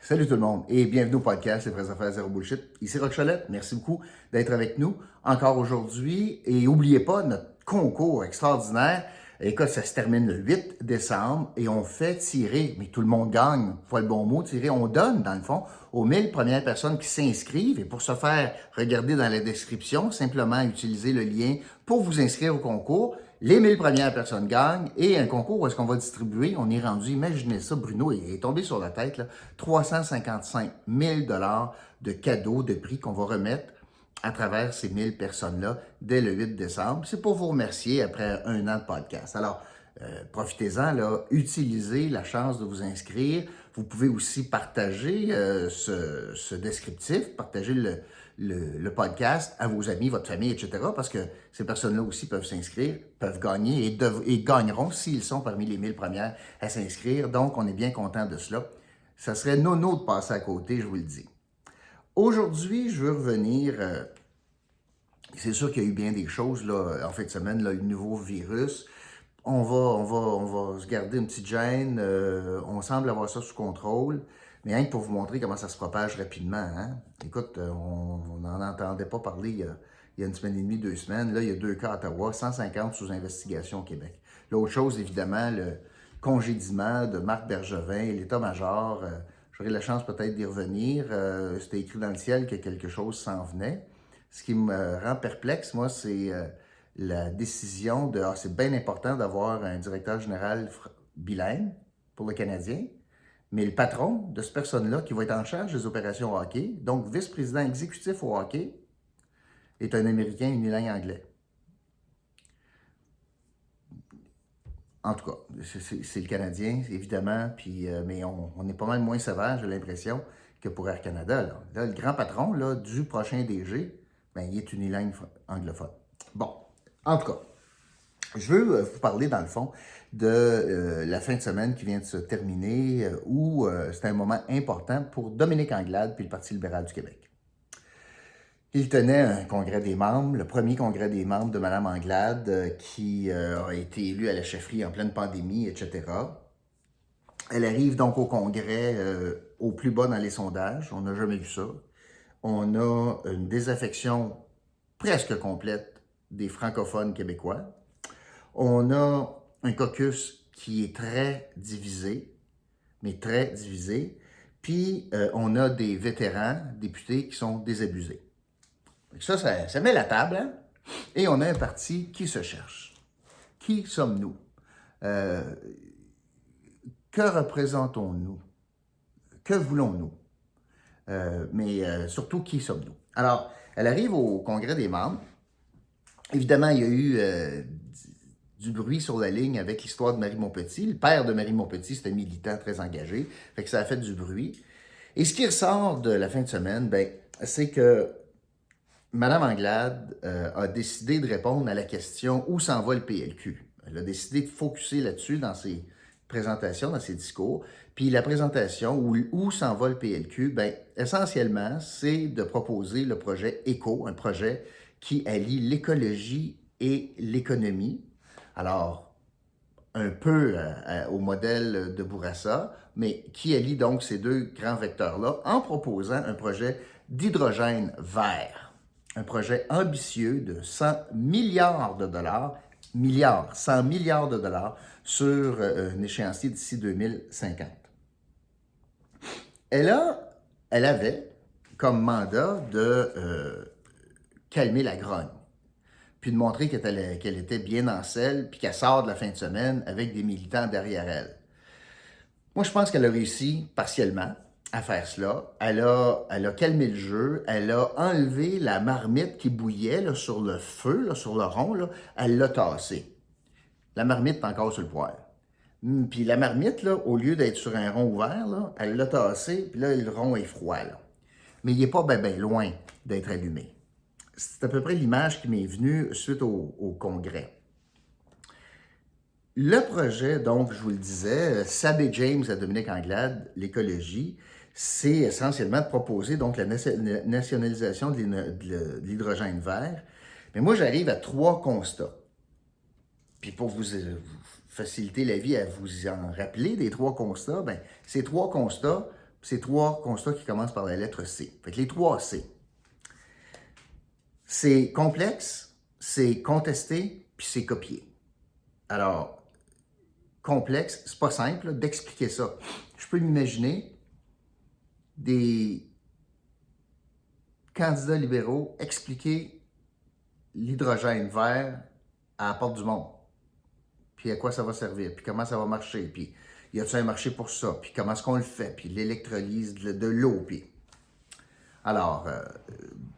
Salut tout le monde et bienvenue au podcast Les vraies affaires zéro bullshit. Ici Roch Cholette, merci beaucoup d'être avec nous encore aujourd'hui. Et n'oubliez pas notre concours extraordinaire. Écoute, ça se termine le 8 décembre et on fait tirer, mais tout le monde gagne, pas le bon mot, tirer, on donne dans le fond aux 1000 premières personnes qui s'inscrivent. Et pour ce faire, regardez dans la description, simplement utiliser le lien pour vous inscrire au concours. Les 1000 premières personnes gagnent et un concours où est-ce qu'on va distribuer, on est rendu, imaginez ça, Bruno est tombé sur la tête, là, 355 000 de cadeaux, de prix qu'on va remettre à travers ces 1000 personnes-là dès le 8 décembre. C'est pour vous remercier après un an de podcast. Alors, profitez-en, là, utilisez la chance de vous inscrire. Vous pouvez aussi partager ce descriptif, partager le podcast à vos amis, votre famille, etc. Parce que ces personnes-là aussi peuvent s'inscrire, peuvent gagner et gagneront s'ils sont parmi les 1000 premières à s'inscrire. Donc, on est bien content de cela. Ça serait nono de passer à côté, je vous le dis. Aujourd'hui, je veux revenir. C'est sûr qu'il y a eu bien des choses là, en fin de semaine, là, le nouveau virus. On va se garder une petite gêne. On semble avoir ça sous contrôle. Mais rien que pour vous montrer comment ça se propage rapidement. Hein? Écoute, on n'en entendait pas parler il y a une semaine et demie, 2 semaines. Là, il y a 2 cas à Ottawa, 150 sous investigation au Québec. L'autre chose, évidemment, le congédiement de Marc Bergevin et l'état-major. J'aurai la chance peut-être d'y revenir. C'était écrit dans le ciel que quelque chose s'en venait. Ce qui me rend perplexe, moi, c'est la décision de c'est bien important d'avoir un directeur général bilingue pour le Canadien, mais le patron de cette personne-là qui va être en charge des opérations hockey, donc vice-président exécutif au hockey, est un Américain unilingue anglais. En tout cas, c'est le Canadien, évidemment, puis, mais on est pas mal moins sévère, j'ai l'impression, que pour Air Canada. Là, le grand patron là, du prochain DG, ben, il est unilingue anglophone. Bon, en tout cas, je veux vous parler, dans le fond, de la fin de semaine qui vient de se terminer, où c'était un moment important pour Dominique Anglade puis le Parti libéral du Québec. Il tenait un congrès des membres, le premier congrès des membres de Mme Anglade, qui a été élue à la chefferie en pleine pandémie, etc. Elle arrive donc au congrès au plus bas dans les sondages. On n'a jamais vu ça. On a une désaffection presque complète des francophones québécois. On a un caucus qui est très divisé, mais très divisé. Puis, on a des vétérans, députés, qui sont désabusés. Ça met la table, hein? Et on a un parti qui se cherche. Qui sommes-nous? Que représentons-nous? Que voulons-nous? Mais surtout, qui sommes-nous? Alors, elle arrive au congrès des membres. Évidemment, il y a eu du bruit sur la ligne avec l'histoire de Marie Montpetit. Le père de Marie Montpetit, c'était un militant très engagé. Fait que ça a fait du bruit. Et ce qui ressort de la fin de semaine, ben, c'est que Mme Anglade a décidé de répondre à la question « Où s'en va le PLQ? » Elle a décidé de focusser là-dessus dans ses présentations, dans ses discours. Puis la présentation « Où s'en va le PLQ? » ben, essentiellement, c'est de proposer le projet ECO, un projet qui allie l'écologie et l'économie. Alors, un peu au modèle de Bourassa, mais qui allie donc ces deux grands vecteurs-là en proposant un projet d'hydrogène vert. Un projet ambitieux de 100 milliards de dollars, 100 milliards de dollars sur un échéancier d'ici 2050. Elle avait comme mandat de calmer la grogne, puis de montrer qu'elle était bien en selle, puis qu'elle sort de la fin de semaine avec des militants derrière elle. Moi, je pense qu'elle a réussi partiellement à faire cela. Elle a calmé le jeu, elle a enlevé la marmite qui bouillait là, sur le feu, là, sur le rond, là, elle l'a tassée. La marmite est encore sur le poêle. Puis la marmite, là, au lieu d'être sur un rond ouvert, là, elle l'a tassé, puis là, le rond est froid. Là. Mais il n'est pas bien loin d'être allumé. C'est à peu près l'image qui m'est venue suite au congrès. Le projet, donc, je vous le disais, Sabé James à Dominique Anglade, l'écologie, c'est essentiellement de proposer donc la nationalisation de l'hydrogène vert. Mais moi, j'arrive à 3 constats. Puis pour vous faciliter la vie à vous en rappeler des 3 constats, bien, ces 3 constats, c'est 3 constats qui commencent par la lettre C. Fait que les 3 C. C'est complexe, c'est contesté, puis c'est copié. Alors, complexe, c'est pas simple d'expliquer ça. Je peux m'imaginer des candidats libéraux expliquer l'hydrogène vert à la porte du monde. Puis à quoi ça va servir, puis comment ça va marcher, puis y a-t-il un marché pour ça, puis comment est-ce qu'on le fait, puis l'électrolyse de l'eau, puis... Alors,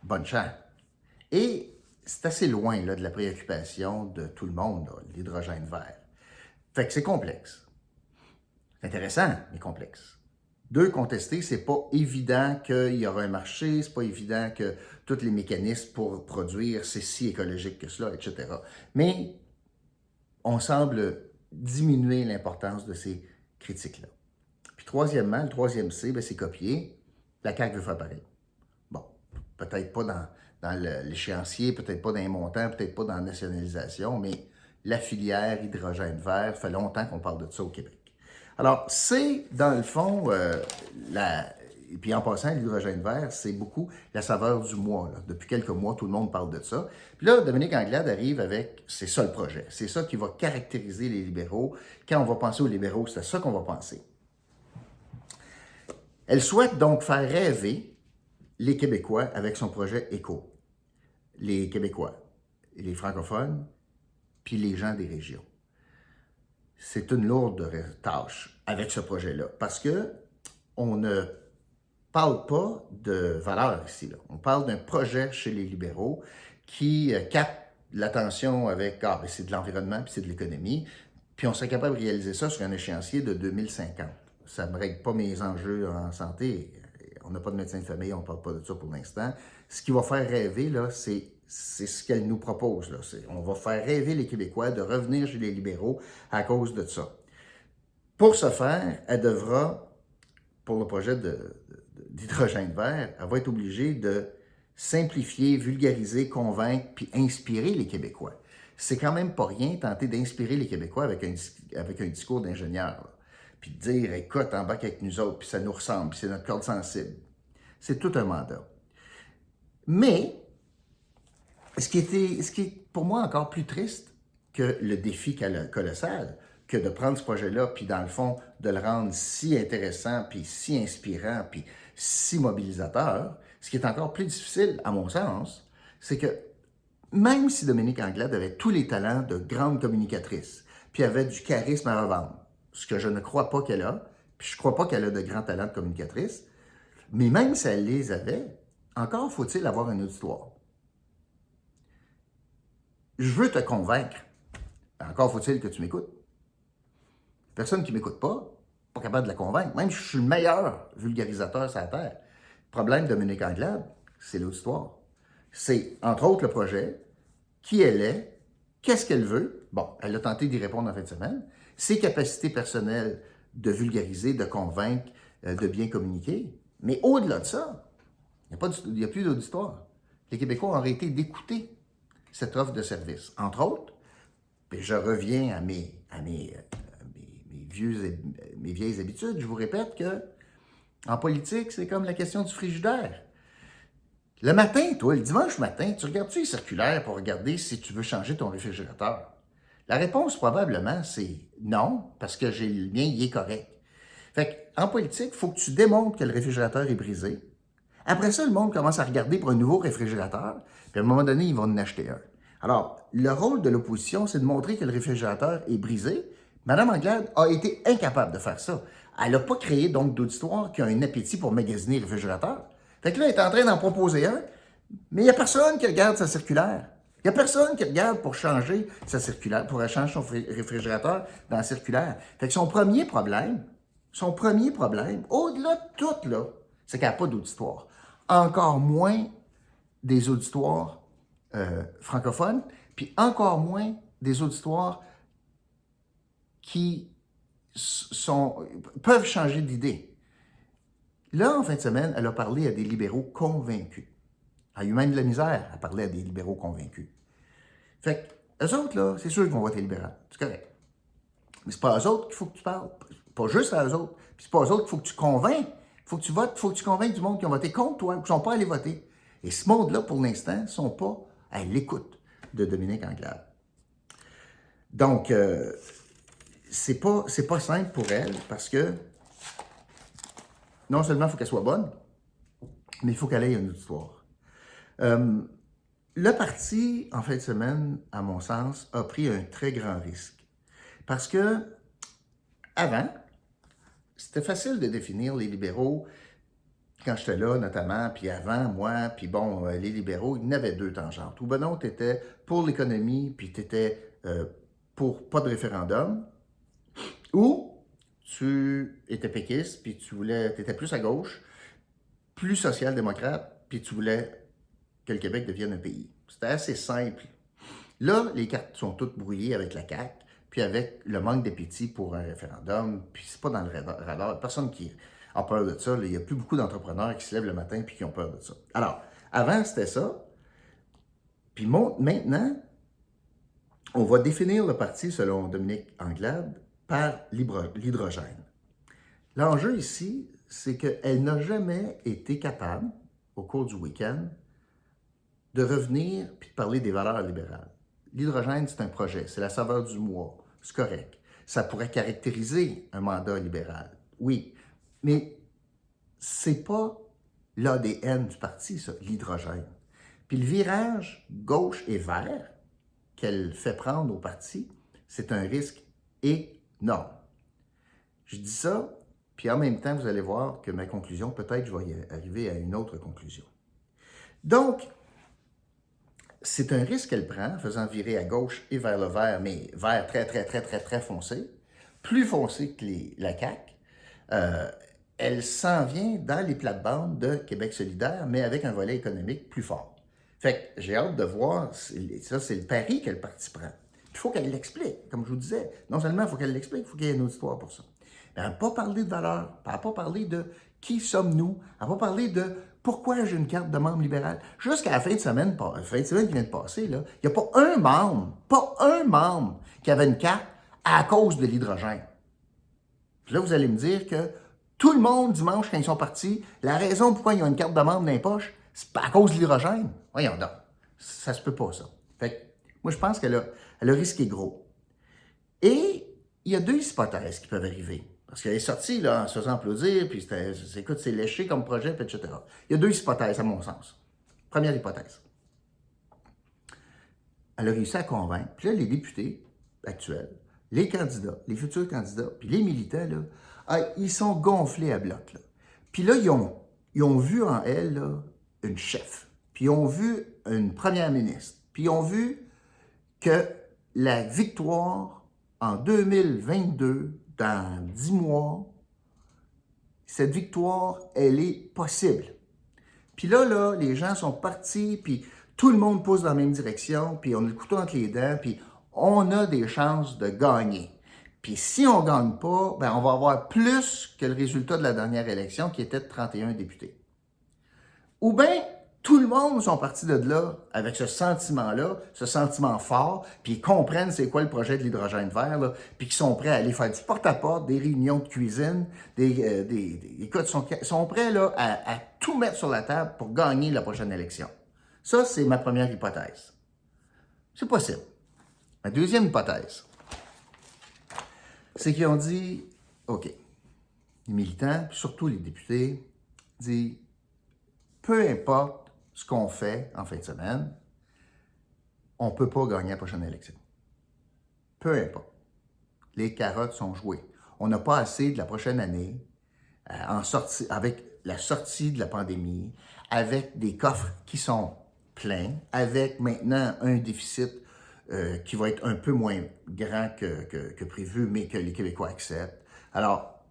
bonne chance. Et c'est assez loin là, de la préoccupation de tout le monde, l'hydrogène vert. Fait que c'est complexe. C'est intéressant, mais complexe. 2, contester, c'est pas évident qu'il y aura un marché, c'est pas évident que tous les mécanismes pour produire, c'est si écologique que cela, etc. Mais on semble diminuer l'importance de ces critiques-là. Puis troisièmement, le 3e C, c'est copier. La CAQ veut faire pareil. Bon, peut-être pas dans l'échéancier, peut-être pas dans les montants, peut-être pas dans la nationalisation, mais la filière hydrogène vert, ça fait longtemps qu'on parle de ça au Québec. Alors, c'est, dans le fond, et puis en passant, l'hydrogène vert, c'est beaucoup la saveur du mois. Là. Depuis quelques mois, tout le monde parle de ça. Puis là, Dominique Anglade arrive avec, c'est ça le projet. C'est ça qui va caractériser les libéraux. Quand on va penser aux libéraux, c'est à ça qu'on va penser. Elle souhaite donc faire rêver les Québécois avec son projet ECO. Les Québécois, les francophones, puis les gens des régions. C'est une lourde tâche avec ce projet-là, parce que on ne parle pas de valeur ici. Là. On parle d'un projet chez les libéraux qui capte l'attention avec « c'est de l'environnement puis c'est de l'économie », puis on serait capable de réaliser ça sur un échéancier de 2050. Ça ne me règle pas mes enjeux en santé. On n'a pas de médecin de famille, on ne parle pas de ça pour l'instant. Ce qui va faire rêver, là, c'est ce qu'elle nous propose. Là. On va faire rêver les Québécois de revenir chez les libéraux à cause de ça. Pour ce faire, elle devra, pour le projet d'hydrogène vert, elle va être obligée de simplifier, vulgariser, convaincre, puis inspirer les Québécois. C'est quand même pas rien tenter d'inspirer les Québécois avec un discours d'ingénieur. Puis de dire, écoute, embarque avec nous autres, puis ça nous ressemble, puis c'est notre corde sensible. C'est tout un mandat. Mais, ce qui est pour moi encore plus triste que le défi colossal, que de prendre ce projet-là, puis dans le fond, de le rendre si intéressant, puis si inspirant, puis si mobilisateur, ce qui est encore plus difficile, à mon sens, c'est que même si Dominique Anglade avait tous les talents de grande communicatrice, puis avait du charisme à revendre, ce que je ne crois pas qu'elle a, puis je ne crois pas qu'elle a de grands talents de communicatrice, mais même si elle les avait, encore faut-il avoir un auditoire. Je veux te convaincre. Encore faut-il que tu m'écoutes. Personne qui ne m'écoute pas capable de la convaincre. Même si je suis le meilleur vulgarisateur sur la Terre. Le problème de Dominique Anglade, c'est l'auditoire. C'est, entre autres, le projet, qui elle est, qu'est-ce qu'elle veut. Bon, elle a tenté d'y répondre en fin de semaine. Ses capacités personnelles de vulgariser, de convaincre, de bien communiquer. Mais au-delà de ça, il n'y a plus d'auditoire. Les Québécois ont arrêté d'écouter cette offre de service. Entre autres, puis je reviens à mes vieilles habitudes, je vous répète que en politique, c'est comme la question du frigidaire. Le matin, toi, le dimanche matin, tu regardes-tu les circulaires pour regarder si tu veux changer ton réfrigérateur? La réponse, probablement, c'est non, parce que j'ai le mien, il est correct. Fait qu'en politique, il faut que tu démontres que le réfrigérateur est brisé. Après ça, le monde commence à regarder pour un nouveau réfrigérateur, puis à un moment donné, ils vont en acheter un. Alors, le rôle de l'opposition, c'est de montrer que le réfrigérateur est brisé. Mme Anglade a été incapable de faire ça. Elle n'a pas créé donc d'auditoire qui a un appétit pour magasiner le réfrigérateur. Fait que là, elle est en train d'en proposer un, mais il n'y a personne qui regarde sa circulaire. Il n'y a personne qui regarde pour changer sa circulaire, pour changer son réfrigérateur dans la circulaire. Fait que son premier problème, au-delà de tout, là, c'est qu'elle n'a pas d'auditoire. Encore moins des auditoires francophones, puis encore moins des auditoires qui peuvent changer d'idée. Là, en fin de semaine, elle a parlé à des libéraux convaincus. Elle a eu même de la misère à parler à des libéraux convaincus. Fait que, eux autres, là, c'est sûr qu'ils vont voter libéral. C'est correct. Mais c'est pas à eux autres qu'il faut que tu parles. Pas juste à eux autres. Puis c'est pas à eux autres qu'il faut que tu convaincs. Il Faut que tu votes, faut que tu convainques du monde qui ont voté contre toi ou qui ne sont pas allés voter. Et ce monde-là, pour l'instant, ne sont pas à l'écoute de Dominique Anglade. Donc, c'est pas simple pour elle parce que non seulement il faut qu'elle soit bonne, mais il faut qu'elle ait une auditoire. Le parti, en fin de semaine, à mon sens, a pris un très grand risque. Parce que, avant, c'était facile de définir les libéraux, quand j'étais là notamment, puis avant, moi, puis bon, les libéraux, il y en avait deux tangentes. Ou ben non, tu étais pour l'économie, puis tu étais pour pas de référendum, ou tu étais péquiste, puis tu étais plus à gauche, plus social-démocrate, puis tu voulais que le Québec devienne un pays. C'était assez simple. Là, les cartes sont toutes brouillées avec la CAQ, puis avec le manque d'appétit pour un référendum, puis c'est pas dans le radar. Personne qui a peur de ça. Là. Il n'y a plus beaucoup d'entrepreneurs qui se lèvent le matin puis qui ont peur de ça. Alors, avant, c'était ça. Puis maintenant, on va définir le parti, selon Dominique Anglade, par l'hydrogène. L'enjeu ici, c'est qu'elle n'a jamais été capable, au cours du week-end, de revenir puis de parler des valeurs libérales. L'hydrogène, c'est un projet, c'est la saveur du mois, c'est correct. Ça pourrait caractériser un mandat libéral, oui, mais c'est pas l'ADN du parti, ça, l'hydrogène. Puis le virage gauche et vert qu'elle fait prendre au parti, c'est un risque énorme. Je dis ça, puis en même temps, vous allez voir que ma conclusion, peut-être je vais y arriver à une autre conclusion. Donc, c'est un risque qu'elle prend, faisant virer à gauche et vers le vert, mais vert très, très, très, très, très foncé, plus foncé que la CAQ. Elle s'en vient dans les plates-bandes de Québec solidaire, mais avec un volet économique plus fort. Fait que j'ai hâte de voir, ça c'est le pari que le parti prend. Il faut qu'elle l'explique, comme je vous disais. Non seulement il faut qu'elle l'explique, il faut qu'il y ait une auditoire pour ça. Mais elle n'a pas parlé de valeur, elle n'a pas parlé de qui sommes-nous, elle n'a pas parlé de pourquoi j'ai une carte de membre libéral. Jusqu'à la fin de semaine qui vient de passer, là, il n'y a pas un membre qui avait une carte à cause de l'hydrogène. Puis là, vous allez me dire que tout le monde, dimanche, quand ils sont partis, la raison pourquoi ils ont une carte de membre dans les poches, c'est pas à cause de l'hydrogène. Voyons donc. Ça se peut pas, ça. Fait que, moi, je pense qu'elle a risqué gros. Et il y a deux hypothèses qui peuvent arriver. Parce qu'elle est sortie là, en se faisant applaudir, puis écoute, c'est léché comme projet, etc. Il y a deux hypothèses, à mon sens. Première hypothèse. Elle a réussi à convaincre. Puis là, les députés actuels, les candidats, les futurs candidats, puis les militants, là, ils sont gonflés à bloc. Là. Puis là, ils ont vu en elle là, une chef. Puis ils ont vu une première ministre. Puis ils ont vu que la victoire en 2022, dans 10 mois, cette victoire, elle est possible. Puis là, les gens sont partis, puis tout le monde pousse dans la même direction, puis on a le couteau entre les dents, puis on a des chances de gagner. Puis si on ne gagne pas, ben on va avoir plus que le résultat de la dernière élection, qui était de 31 députés. Ou bien, tout le monde sont partis de là avec ce sentiment-là, ce sentiment fort, puis ils comprennent c'est quoi le projet de l'hydrogène vert, là, puis qu'ils sont prêts à aller faire du porte-à-porte, des réunions de cuisine, écoute, sont prêts là, à tout mettre sur la table pour gagner la prochaine élection. Ça, c'est ma première hypothèse. C'est possible. Ma deuxième hypothèse, c'est qu'ils ont dit, OK, les militants, puis surtout les députés, disent, peu importe ce qu'on fait en fin de semaine, on ne peut pas gagner la prochaine élection. Peu importe. Les carottes sont jouées. On n'a pas assez de la prochaine année, avec la sortie de la pandémie, avec des coffres qui sont pleins, avec maintenant un déficit qui va être un peu moins grand que prévu, mais que les Québécois acceptent. Alors,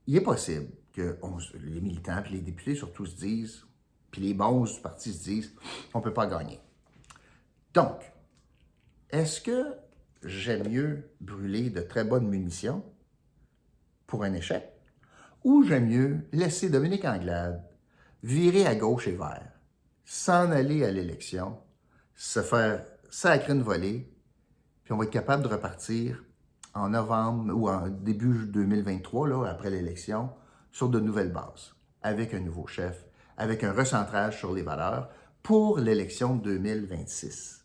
il est possible que les militants et les députés surtout se disent, puis les bons du parti se disent, on ne peut pas gagner. Donc, est-ce que j'aime mieux brûler de très bonnes munitions pour un échec, ou j'aime mieux laisser Dominique Anglade virer à gauche et vert, s'en aller à l'élection, se faire sacrer une volée, puis on va être capable de repartir en novembre ou en début 2023, là, après l'élection, sur de nouvelles bases, avec un nouveau chef, avec un recentrage sur les valeurs pour l'élection 2026.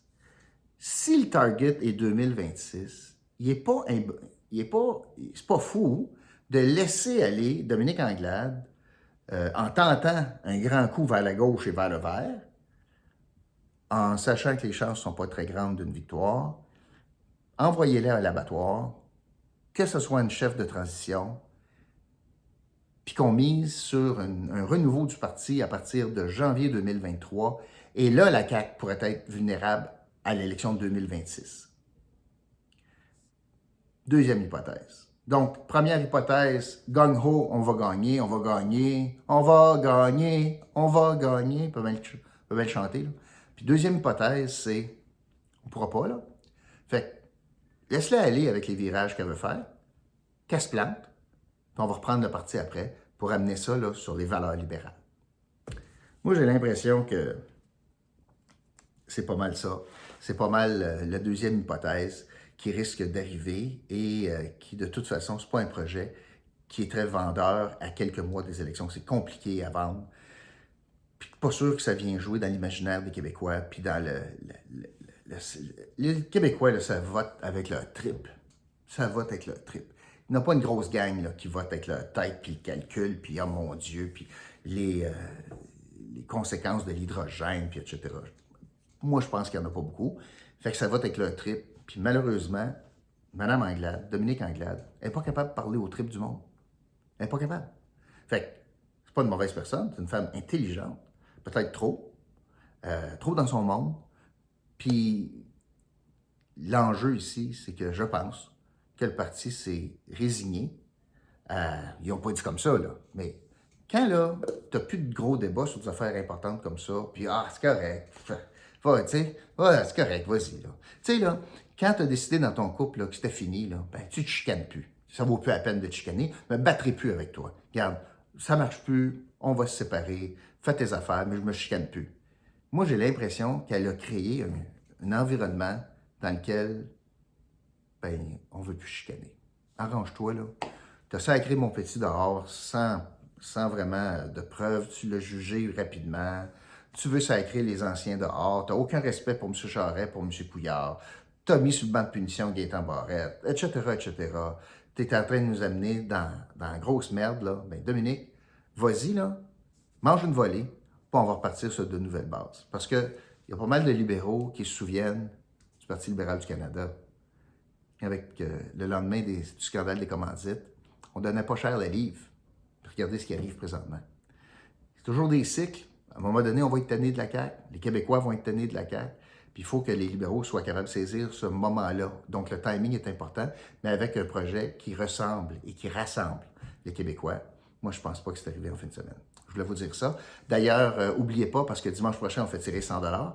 Si le target est 2026, c'est pas fou de laisser aller Dominique Anglade en tentant un grand coup vers la gauche et vers le vert, en sachant que les chances ne sont pas très grandes d'une victoire. Envoyez-les à l'abattoir, que ce soit une chef de transition, puis qu'on mise sur un renouveau du parti à partir de janvier 2023. Et là, la CAQ pourrait être vulnérable à l'élection de 2026. Deuxième hypothèse. Donc, première hypothèse, gung-ho, on va gagner, on va gagner, on va gagner, on va gagner. On peut bien le chanter, là. Puis deuxième hypothèse, c'est, on ne pourra pas, là. Fait que, laisse-la aller avec les virages qu'elle veut faire, qu'elle se plante, puis on va reprendre le parti après pour amener ça là, sur les valeurs libérales. Moi, j'ai l'impression que c'est pas mal ça. C'est pas mal la deuxième hypothèse qui risque d'arriver et qui, de toute façon, c'est pas un projet qui est très vendeur à quelques mois des élections. C'est compliqué à vendre. Puis pas sûr que ça vient jouer dans l'imaginaire des Québécois, puis dans les Québécois, là, ça vote avec leur triple. Ça vote avec leur triple. Il n'y a pas une grosse gang là, qui vote avec leur tête, puis le calcul, puis oh mon Dieu, puis les conséquences de l'hydrogène, puis etc. Moi, je pense qu'il n'y en a pas beaucoup. Fait que ça vote avec leur triple. Puis malheureusement, Mme Anglade, Dominique Anglade, elle n'est pas capable de parler au triple du monde. Elle n'est pas capable. Fait que c'est pas une mauvaise personne, c'est une femme intelligente, peut-être trop dans son monde. Puis l'enjeu ici, c'est que je pense que le parti s'est résigné. Ils n'ont pas dit comme ça, là. Mais quand, là, tu n'as plus de gros débats sur des affaires importantes comme ça, puis, c'est correct. Tu sais, c'est correct, vas-y, là. Tu sais, là, quand tu as décidé dans ton couple là, que c'était fini, là, ben, tu te chicanes plus. Ça vaut plus la peine de te chicaner. Je me battrai plus avec toi. Regarde, ça marche plus, on va se séparer, fais tes affaires, mais je me chicane plus. Moi, j'ai l'impression qu'elle a créé un environnement dans lequel ben, on ne veut plus chicaner. Arrange-toi, là. Tu as sacré mon petit dehors sans vraiment de preuves. Tu l'as jugé rapidement. Tu veux sacrer les anciens dehors. Tu n'as aucun respect pour M. Charest, pour M. Couillard. Tu as mis sur le banc de punition Gaétan Barrette, etc., etc. Tu es en train de nous amener dans la grosse merde, là. Ben, Dominique, vas-y, là. Mange une volée, puis on va repartir sur de nouvelles bases. Parce qu'il y a pas mal de libéraux qui se souviennent du Parti libéral du Canada. Avec le lendemain du scandale des commandites, on ne donnait pas cher le livre. Regardez ce qui arrive présentement. C'est toujours des cycles. À un moment donné, on va être tanné de la CAQ. Les Québécois vont être tannés de la CAQ. Puis il faut que les libéraux soient capables de saisir ce moment-là. Donc le timing est important, mais avec un projet qui ressemble et qui rassemble les Québécois. Moi, je ne pense pas que c'est arrivé en fin de semaine. Je voulais vous dire ça. D'ailleurs, n'oubliez pas, parce que dimanche prochain, on fait tirer 100 $.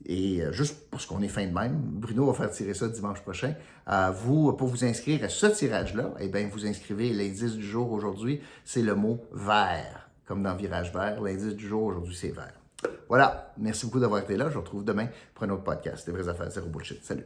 Et juste parce qu'on est fin de même, Bruno va faire tirer ça dimanche prochain. Pour vous inscrire à ce tirage-là, eh bien, vous inscrivez l'indice du jour aujourd'hui, c'est le mot vert, comme dans Virage vert. L'indice du jour aujourd'hui, c'est vert. Voilà. Merci beaucoup d'avoir été là. Je vous retrouve demain pour un autre podcast. Les vraies affaires, zéro bullshit. Salut.